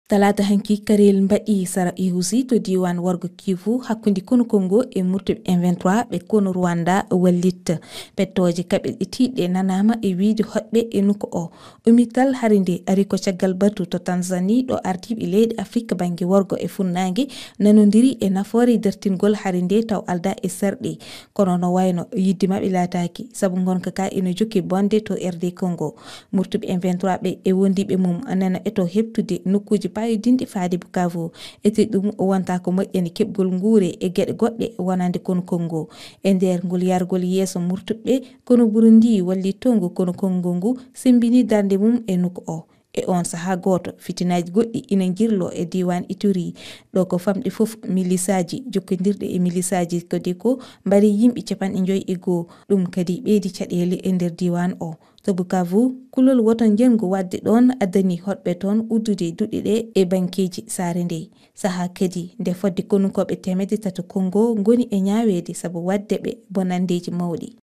talata hanki karel mbaɗi sara ihusi to diwan wargo Kivu hakkude kono Congo e murtuɓe M23 ɓe kono Rwanda wallitta pettoje kaɓeɗitiɗe nanama e wiide hoɗɓe e nuko o umital harinde ari ko caggal batu to Tanzanie ɗo ardiɓe leydi Afrique banggue wargo e funnangue nanodiri e nafoore dertingol harinde taw alda e serɗe kono no wayno yidde mabɓe lataki saabu gonka ka ina jokki bonde to RD Congo murtuɓe M23 ɓe e wondiɓe mum nana eto heptude nokkuji payodinde faade Bukavu ete ɗum wonta ko moƴƴani keɓgol nguure e gueɗe goɗɗe wonande kono Congo e nder ngol yargol yeeso murtuɓe kono Burundi walli tongo kono Congo ngu sembini darde mum e nokku o e on saha goto fitinaji goɗɗi ina jirlo e diwan Ituri ɗo ko famɗi foof milisaji jokkodirɗe e milisaji kadi ko mbari yimɓe 51 ɗum kadi ɓeydi caɗele e nder diwan o to Bukavu kulol woton jengo wadde ɗon addani hoɗɓe toon uddude duɗe ɗe e bankeji saare nde saha kadi nde fodde konunkoɓe 300 Congo goni e ñawede saabu wadde ɓe bonandeji mawɗi